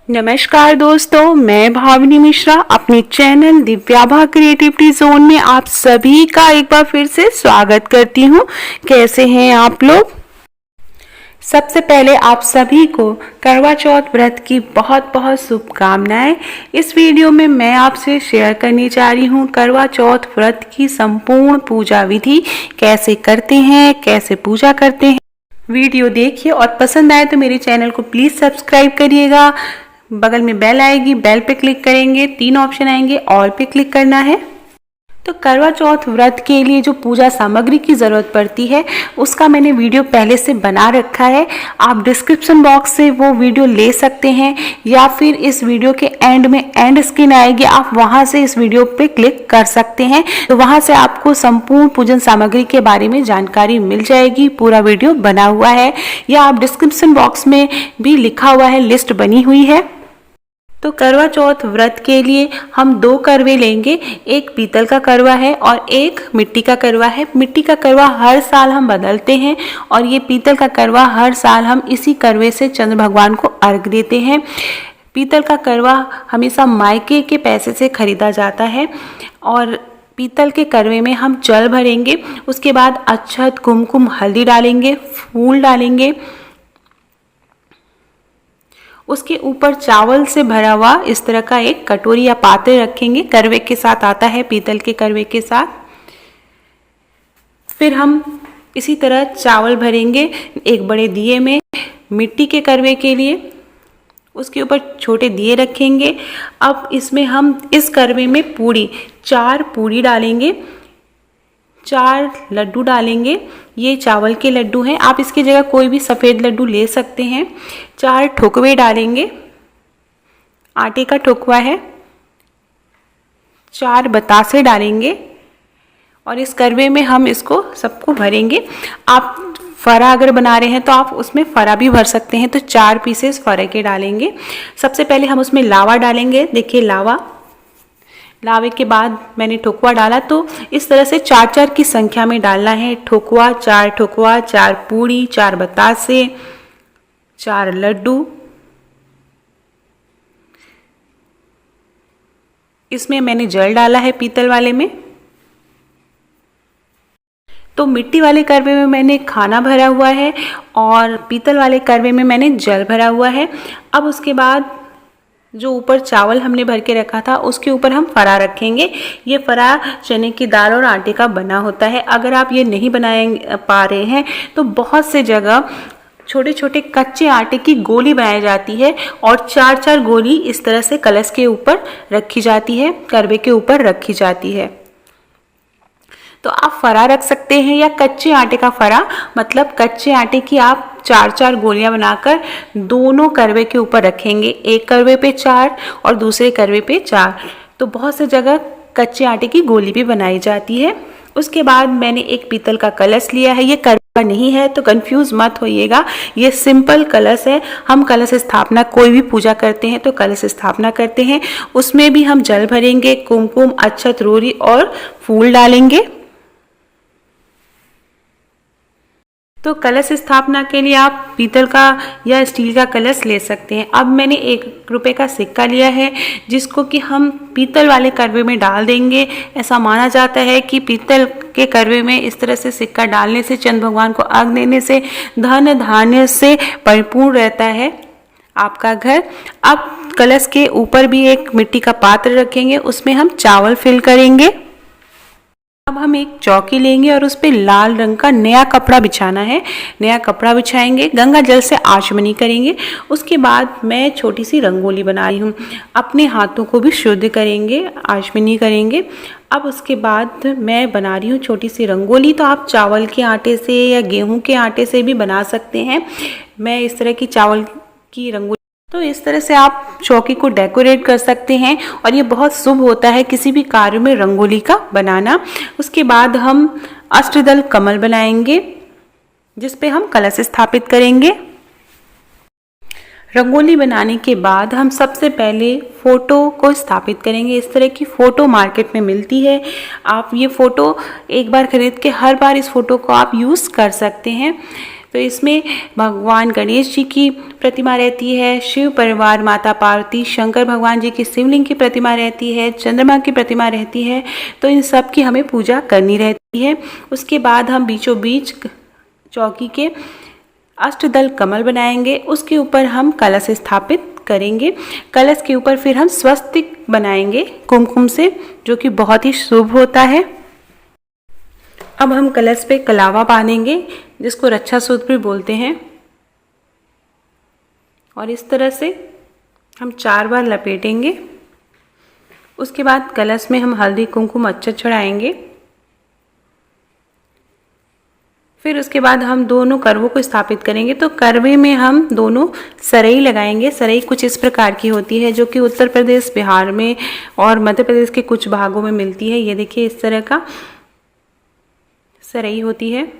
नमस्कार दोस्तों, मैं भावनी मिश्रा अपने चैनल दिव्याभा क्रिएटिविटी जोन में आप सभी का एक बार फिर से स्वागत करती हूँ। कैसे हैं आप लोग? सबसे पहले आप सभी को करवा चौथ व्रत की बहुत बहुत शुभकामनाएं। इस वीडियो में मैं आपसे शेयर करने जा रही हूँ करवा चौथ व्रत की संपूर्ण पूजा विधि, कैसे करते हैं, कैसे पूजा करते हैं। वीडियो देखिए और पसंद आए तो मेरे चैनल को प्लीज़ सब्सक्राइब करिएगा। बगल में बेल आएगी, बेल पे क्लिक करेंगे, 3 ऑप्शन आएंगे, ऑल पे क्लिक करना है। तो करवा चौथ व्रत के लिए जो पूजा सामग्री की ज़रूरत पड़ती है उसका मैंने वीडियो पहले से बना रखा है। आप डिस्क्रिप्शन बॉक्स से वो वीडियो ले सकते हैं या फिर इस वीडियो के एंड में एंड स्क्रीन आएगी, आप वहां से इस वीडियो पे क्लिक कर सकते हैं। तो वहां से आपको संपूर्ण पूजन सामग्री के बारे में जानकारी मिल जाएगी। पूरा वीडियो बना हुआ है या आप डिस्क्रिप्शन बॉक्स में भी लिखा हुआ है, लिस्ट बनी हुई है। तो करवा चौथ व्रत के लिए हम 2 करवे लेंगे, एक पीतल का करवा है और एक मिट्टी का करवा है। मिट्टी का करवा हर साल हम बदलते हैं और ये पीतल का करवा हर साल हम इसी करवे से चंद्र भगवान को अर्घ देते हैं। पीतल का करवा हमेशा मायके के पैसे से खरीदा जाता है और पीतल के करवे में हम जल भरेंगे, उसके बाद अक्षत, कुमकुम, हल्दी डालेंगे, फूल डालेंगे। उसके ऊपर चावल से भरा हुआ इस तरह का एक कटोरी या पात्र रखेंगे, करवे के साथ आता है, पीतल के करवे के साथ। फिर हम इसी तरह चावल भरेंगे एक बड़े दिए में। मिट्टी के करवे के लिए उसके ऊपर छोटे दिए रखेंगे। अब इसमें हम इस करवे में 4 पूरी डालेंगे, 4 लड्डू डालेंगे। ये चावल के लड्डू हैं, आप इसकी जगह कोई भी सफ़ेद लड्डू ले सकते हैं। 4 ठोकवे डालेंगे, आटे का ठोकवा है। 4 बतासे डालेंगे और इस करवे में हम इसको सबको भरेंगे। आप फरा अगर बना रहे हैं तो आप उसमें फरा भी भर सकते हैं। तो 4 पीसेस फरे के डालेंगे। सबसे पहले हम उसमें लावा डालेंगे। देखिए लावे के बाद मैंने ठोकवा डाला, तो इस तरह से 4-4 की संख्या में डालना है। ठोकवा, 4 पूड़ी, 4 बतासे, 4 लड्डू। इसमें मैंने जल डाला है पीतल वाले में। तो मिट्टी वाले करवे में मैंने खाना भरा हुआ है और पीतल वाले करवे में मैंने जल भरा हुआ है। अब उसके बाद जो ऊपर चावल हमने भर के रखा था उसके ऊपर हम फरा रखेंगे। ये फरा चने की दाल और आटे का बना होता है। अगर आप ये नहीं पा रहे हैं तो बहुत से जगह छोटे छोटे कच्चे आटे की गोली बनाई जाती है और 4-4 गोली इस तरह से कलश के ऊपर रखी जाती है, करवे के ऊपर रखी जाती है। तो आप फरा रख सकते हैं या कच्चे आटे का फरा, मतलब कच्चे आटे की आप 4-4 गोलियां बनाकर दोनों करवे के ऊपर रखेंगे। एक करवे पे 4 और दूसरे करवे पे 4। तो बहुत से जगह कच्चे आटे की गोली भी बनाई जाती है। उसके बाद मैंने एक पीतल का कलश लिया है। ये करवा नहीं है तो कंफ्यूज मत होइएगा, ये सिंपल कलश है। हम कलश स्थापना कोई भी पूजा करते हैं तो कलश स्थापना करते हैं। उसमें भी हम जल भरेंगे, कुमकुम, अक्षत, रोरी और फूल डालेंगे। तो कलश स्थापना के लिए आप पीतल का या स्टील का कलश ले सकते हैं। अब मैंने 1 रुपये का सिक्का लिया है जिसको कि हम पीतल वाले करवे में डाल देंगे। ऐसा माना जाता है कि पीतल के करवे में इस तरह से सिक्का डालने से, चंद्र भगवान को अर्घ देने से धन धान्य से परिपूर्ण रहता है आपका घर। अब कलश के ऊपर भी एक मिट्टी का पात्र रखेंगे, उसमें हम चावल फिल करेंगे। अब हम एक चौकी लेंगे और उस पर लाल रंग का नया कपड़ा बिछाना है। नया कपड़ा बिछाएंगे, गंगा जल से आचमनी करेंगे। उसके बाद मैं छोटी सी रंगोली बना रही हूँ। अपने हाथों को भी शुद्ध करेंगे, आचमनी करेंगे। अब उसके बाद मैं बना रही हूँ छोटी सी रंगोली। तो आप चावल के आटे से या गेहूं के आटे से भी बना सकते हैं। मैं इस तरह की चावल की रंगोली, तो इस तरह से आप चौकी को डेकोरेट कर सकते हैं और ये बहुत शुभ होता है किसी भी कार्य में रंगोली का बनाना। उसके बाद हम अष्टदल कमल बनाएंगे जिस पे हम कलश स्थापित करेंगे। रंगोली बनाने के बाद हम सबसे पहले फ़ोटो को स्थापित करेंगे। इस तरह की फ़ोटो मार्केट में मिलती है। आप ये फ़ोटो एक बार खरीद के हर बार इस फ़ोटो को आप यूज़ कर सकते हैं। तो इसमें भगवान गणेश जी की प्रतिमा रहती है, शिव परिवार, माता पार्वती, शंकर भगवान जी की शिवलिंग की प्रतिमा रहती है, चंद्रमा की प्रतिमा रहती है। तो इन सब की हमें पूजा करनी रहती है। उसके बाद हम बीचों बीच चौकी के अष्टदल कमल बनाएंगे, उसके ऊपर हम कलश स्थापित करेंगे। कलश के ऊपर फिर हम स्वस्तिक बनाएंगे कुमकुम से, जो कि बहुत ही शुभ होता है। अब हम कलश पे कलावा बांधेंगे, जिसको रक्षा सूत्र भी बोलते हैं, और इस तरह से हम 4 बार लपेटेंगे। उसके बाद कलश में हम हल्दी कुमकुम अक्षत चढ़ाएंगे। फिर उसके बाद हम दोनों करवों को स्थापित करेंगे। तो करवे में हम दोनों सरई लगाएंगे। सरई कुछ इस प्रकार की होती है, जो कि उत्तर प्रदेश, बिहार में और मध्य प्रदेश के कुछ भागों में मिलती है। ये देखिए, इस तरह का सरई होती है।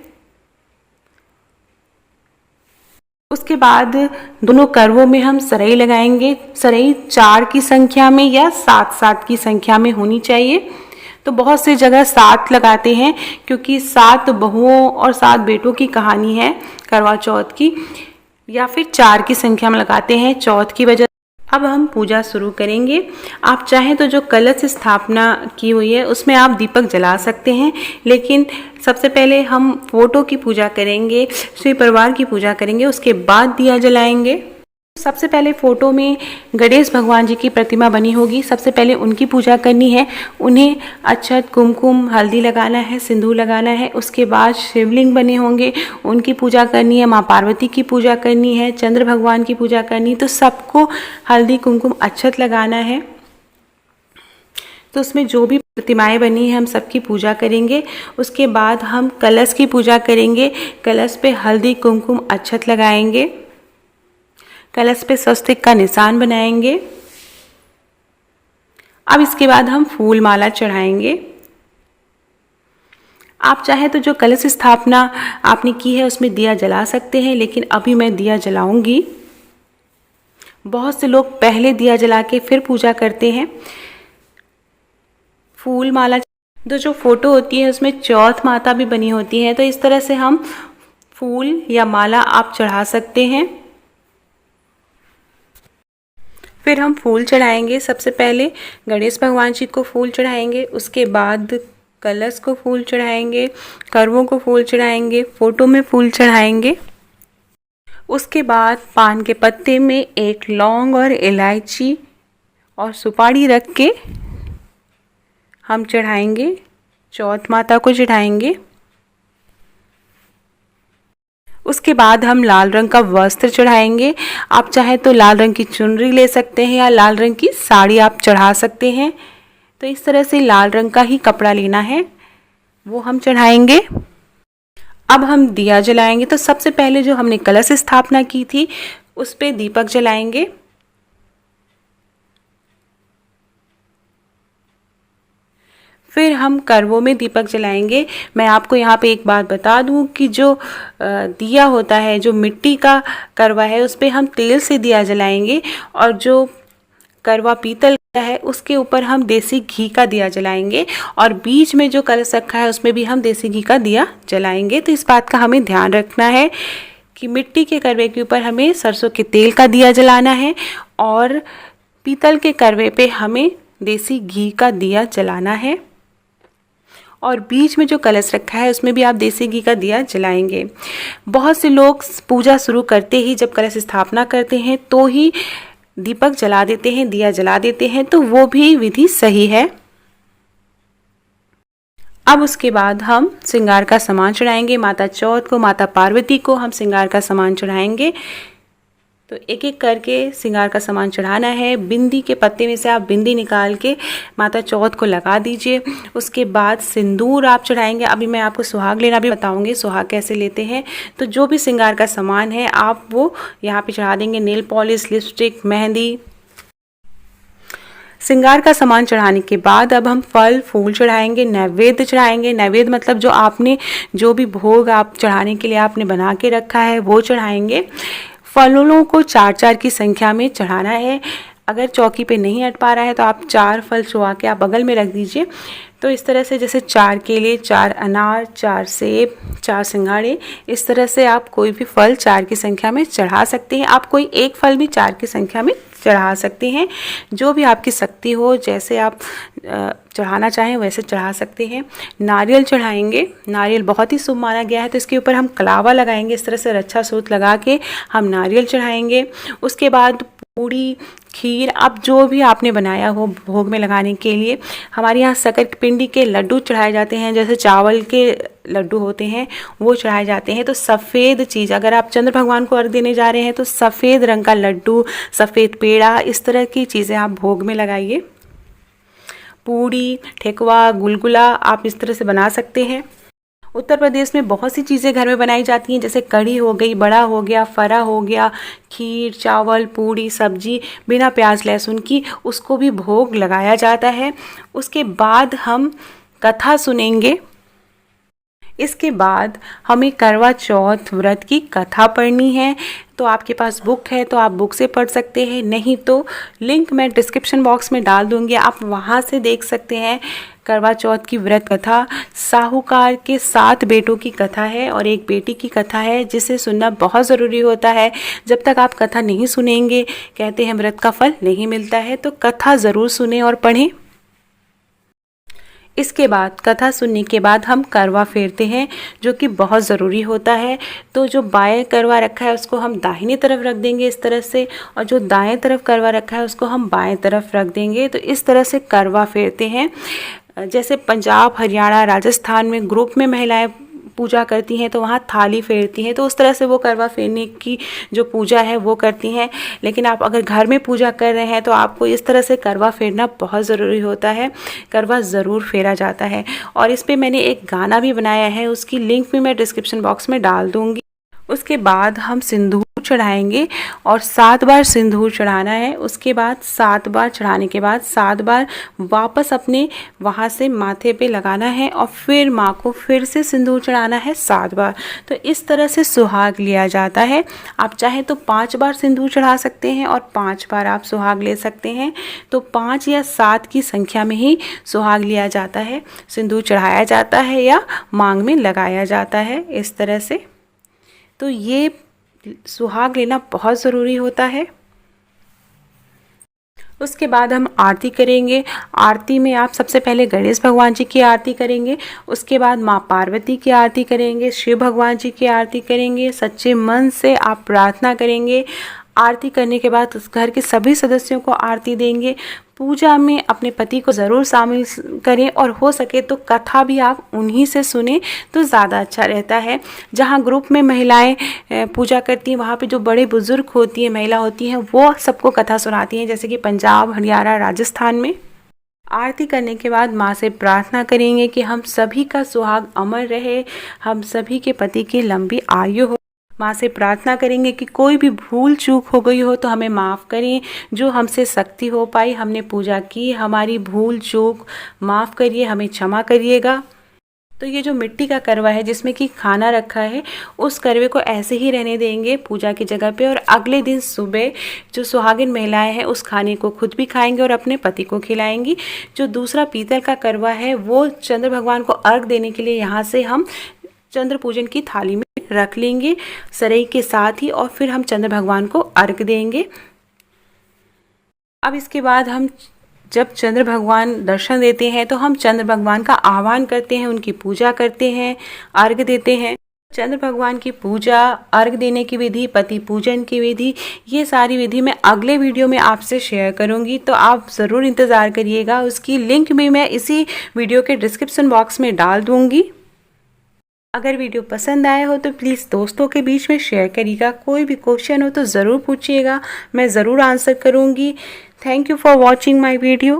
उसके बाद दोनों करवों में हम सरई लगाएंगे। सरई 4 की संख्या में या 7-7 की संख्या में होनी चाहिए। तो बहुत सी जगह 7 लगाते हैं, क्योंकि 7 बहुओं और 7 बेटों की कहानी है करवा चौथ की, या फिर 4 की संख्या में लगाते हैं चौथ की वजह। अब हम पूजा शुरू करेंगे। आप चाहें तो जो कलश स्थापना की हुई है उसमें आप दीपक जला सकते हैं, लेकिन सबसे पहले हम फोटो की पूजा करेंगे, श्री परिवार की पूजा करेंगे, उसके बाद दिया जलाएंगे। सबसे पहले फोटो में गणेश भगवान जी की प्रतिमा बनी होगी, सबसे पहले उनकी पूजा करनी है। उन्हें अक्षत, कुमकुम, हल्दी लगाना है, सिंदूर लगाना है। उसके बाद शिवलिंग बने होंगे, उनकी पूजा करनी है। माँ पार्वती की पूजा करनी है, चंद्र भगवान की पूजा करनी है। तो सबको हल्दी कुमकुम अक्षत लगाना है। तो उसमें जो भी प्रतिमाएं बनी है हम सबकी पूजा करेंगे। उसके बाद हम कलश की पूजा करेंगे। कलश पे हल्दी कुमकुम अक्षत लगाएंगे, कलश पे स्वस्तिक का निशान बनाएंगे। अब इसके बाद हम फूल माला चढ़ाएंगे। आप चाहे तो जो कलश स्थापना आपने की है उसमें दिया जला सकते हैं, लेकिन अभी मैं दिया जलाऊंगी। बहुत से लोग पहले दिया जला के फिर पूजा करते हैं। फूल माला, जो फोटो होती है उसमें चौथ माता भी बनी होती है, तो इस तरह से हम फूल या माला आप चढ़ा सकते हैं। फिर हम फूल चढ़ाएंगे। सबसे पहले गणेश भगवान जी को फूल चढ़ाएंगे, उसके बाद कलश को फूल चढ़ाएंगे, करवों को फूल चढ़ाएंगे, फोटो में फूल चढ़ाएंगे। उसके बाद पान के पत्ते में एक लौंग और इलायची और सुपारी रख के हम चढ़ाएंगे, चौथ माता को चढ़ाएंगे। उसके बाद हम लाल रंग का वस्त्र चढ़ाएंगे। आप चाहे तो लाल रंग की चुनरी ले सकते हैं या लाल रंग की साड़ी आप चढ़ा सकते हैं। तो इस तरह से लाल रंग का ही कपड़ा लेना है, वो हम चढ़ाएंगे। अब हम दिया जलाएंगे। तो सबसे पहले जो हमने कलश स्थापना की थी उस पे दीपक जलाएंगे। फिर हम करवों में दीपक जलाएंगे। मैं आपको यहाँ पे एक बात बता दूँ कि जो दिया होता है, जो मिट्टी का करवा है, उस पे हम तेल से दिया जलाएंगे, और जो करवा पीतल का है उसके ऊपर हम देसी घी का दिया जलाएंगे, और बीच में जो कलश रखा है उसमें भी हम देसी घी का दिया जलाएंगे। तो इस बात का हमें ध्यान रखना है कि मिट्टी के करवे के ऊपर हमें सरसों के तेल का दिया जलाना है, और पीतल के करवे पे हमें देसी घी का दिया जलाना है, और बीच में जो कलश रखा है उसमें भी आप देसी घी का दिया जलाएंगे। बहुत से लोग पूजा शुरू करते ही जब कलश स्थापना करते हैं तो ही दीपक जला देते हैं, दिया जला देते हैं, तो वो भी विधि सही है। अब उसके बाद हम श्रृंगार का सामान चढ़ाएंगे। माता चौथ को, माता पार्वती को हम श्रृंगार का सामान चढ़ाएंगे। तो एक एक करके श्रृंगार का सामान चढ़ाना है। बिंदी के पत्ते में से आप बिंदी निकाल के माता चौथ को लगा दीजिए। उसके बाद सिंदूर आप चढ़ाएंगे। अभी मैं आपको सुहाग लेना भी बताऊंगी, सुहाग कैसे लेते हैं। तो जो भी श्रृंगार का सामान है आप वो यहाँ पे चढ़ा देंगे। Nail polish, lipstick, mehndi. श्रृंगार का सामान चढ़ाने के बाद अब हम फल फूल चढ़ाएंगे, नैवेद्य चढ़ाएंगे। नैवेद्य मतलब जो आपने जो भी भोग आप चढ़ाने के लिए आपने बना के रखा है वो चढ़ाएंगे। फलों को 4-4 की संख्या में चढ़ाना है। अगर चौकी पे नहीं अट पा रहा है तो आप 4 फल चुवा के आप बगल में रख दीजिए। तो इस तरह से जैसे 4 केले, 4 अनार, 4 सेब, 4 सिंघाड़े, इस तरह से आप कोई भी फल 4 की संख्या में चढ़ा सकते हैं। आप कोई एक फल भी 4 की संख्या में चढ़ा सकते हैं। जो भी आपकी शक्ति हो, जैसे आप चढ़ाना चाहें वैसे चढ़ा सकते हैं। नारियल चढ़ाएंगे। नारियल बहुत ही शुभ माना गया है, तो इसके ऊपर हम कलावा लगाएंगे। इस तरह से रच्छा सूत लगा के हम नारियल चढ़ाएंगे। उसके बाद पूड़ी, खीर, आप जो भी आपने बनाया हो भोग में लगाने के लिए। हमारे यहाँ शक्कर पिंडी के लड्डू चढ़ाए जाते हैं, जैसे चावल के लड्डू होते हैं वो चढ़ाए जाते हैं। तो सफ़ेद चीज़, अगर आप चंद्र भगवान को अर्घ देने जा रहे हैं तो सफ़ेद रंग का लड्डू, सफ़ेद पेड़ा, इस तरह की चीज़ें आप भोग में लगाइए। पूड़ी, ठेकुआ, गुलगुला आप इस तरह से बना सकते हैं। उत्तर प्रदेश में बहुत सी चीज़ें घर में बनाई जाती हैं, जैसे कढ़ी हो गई, बड़ा हो गया, फरा हो गया, खीर, चावल, पूड़ी, सब्जी बिना प्याज लहसुन की, उसको भी भोग लगाया जाता है। उसके बाद हम कथा सुनेंगे। इसके बाद हमें करवा चौथ व्रत की कथा पढ़नी है। तो आपके पास बुक है तो आप बुक से पढ़ सकते हैं, नहीं तो लिंक मैं डिस्क्रिप्शन बॉक्स में डाल दूंगी, आप वहाँ से देख सकते हैं। करवा चौथ की व्रत कथा साहूकार के 7 बेटों की कथा है और एक बेटी की कथा है, जिसे सुनना बहुत ज़रूरी होता है। जब तक आप कथा नहीं सुनेंगे, कहते हैं व्रत का फल नहीं मिलता है, तो कथा ज़रूर सुने और पढ़ें। इसके बाद कथा सुनने के बाद हम करवा फेरते हैं, जो कि बहुत ज़रूरी होता है। तो जो बाएं करवा रखा है उसको हम दाहिनी तरफ रख देंगे इस तरह से, और जो दाएं तरफ करवा रखा है उसको हम बाएं तरफ रख देंगे। तो इस तरह से करवा फेरते हैं। जैसे पंजाब, हरियाणा, राजस्थान में ग्रुप में महिलाएं पूजा करती हैं तो वहाँ थाली फेरती हैं, तो उस तरह से वो करवा फेरने की जो पूजा है वो करती हैं। लेकिन आप अगर घर में पूजा कर रहे हैं तो आपको इस तरह से करवा फेरना बहुत ज़रूरी होता है। करवा ज़रूर फेरा जाता है। और इस पे मैंने एक गाना भी बनाया है, उसकी लिंक भी मैं डिस्क्रिप्शन बॉक्स में डाल दूँगी। उसके बाद हम सिंदूर चढ़ाएंगे और 7 बार सिंदूर चढ़ाना है। उसके बाद 7 बार चढ़ाने के बाद 7 बार वापस अपने वहाँ से माथे पे लगाना है और फिर माँ को फिर से सिंदूर चढ़ाना है 7 बार। तो इस तरह से सुहाग लिया जाता है। आप चाहें तो 5 बार सिंदूर चढ़ा सकते हैं और 5 बार आप सुहाग ले सकते हैं। तो 5 या 7 की संख्या में ही सुहाग लिया जाता है, सिंदूर चढ़ाया जाता है या मांग में लगाया जाता है, इस तरह से। तो ये सुहाग लेना बहुत ज़रूरी होता है। उसके बाद हम आरती करेंगे। आरती में आप सबसे पहले गणेश भगवान जी की आरती करेंगे, उसके बाद माँ पार्वती की आरती करेंगे, शिव भगवान जी की आरती करेंगे। सच्चे मन से आप प्रार्थना करेंगे। आरती करने के बाद उस घर के सभी सदस्यों को आरती देंगे। पूजा में अपने पति को ज़रूर शामिल करें और हो सके तो कथा भी आप उन्हीं से सुने तो ज़्यादा अच्छा रहता है। जहाँ ग्रुप में महिलाएं पूजा करती हैं, वहाँ पे जो बड़े बुज़ुर्ग होती हैं, महिला होती हैं, वो सबको कथा सुनाती हैं, जैसे कि पंजाब, हरियाणा, राजस्थान में। आरती करने के बाद माँ से प्रार्थना करेंगे कि हम सभी का सुहाग अमर रहे, हम सभी के पति की लंबी आयु हो। माँ से प्रार्थना करेंगे कि कोई भी भूल चूक हो गई हो तो हमें माफ़ करें। जो हमसे शक्ति हो पाई हमने पूजा की, हमारी भूल चूक माफ़ करिए, हमें क्षमा करिएगा। तो ये जो मिट्टी का करवा है जिसमें कि खाना रखा है, उस करवे को ऐसे ही रहने देंगे पूजा की जगह पे, और अगले दिन सुबह जो सुहागिन महिलाएं हैं उस खाने को खुद भी खाएंगे और अपने पति को खिलाएंगी। जो दूसरा पीतल का करवा है वो चंद्र भगवान को अर्घ देने के लिए यहाँ से हम चंद्र पूजन की थाली में रख लेंगे सरई के साथ ही, और फिर हम चंद्र भगवान को अर्घ देंगे। अब इसके बाद हम जब चंद्र भगवान दर्शन देते हैं तो हम चंद्र भगवान का आह्वान करते हैं, उनकी पूजा करते हैं, अर्घ देते हैं। चंद्र भगवान की पूजा, अर्घ देने की विधि, पति पूजन की विधि, ये सारी विधि मैं अगले वीडियो में आपसे शेयर करूंगी, तो आप ज़रूर इंतज़ार करिएगा। उसकी लिंक भी मैं इसी वीडियो के डिस्क्रिप्शन बॉक्स में डाल दूंगी। अगर वीडियो पसंद आया हो तो प्लीज़ दोस्तों के बीच में शेयर करिएगा। कोई भी क्वेश्चन हो तो ज़रूर पूछिएगा, मैं ज़रूर आंसर करूँगी। Thank you for watching my video.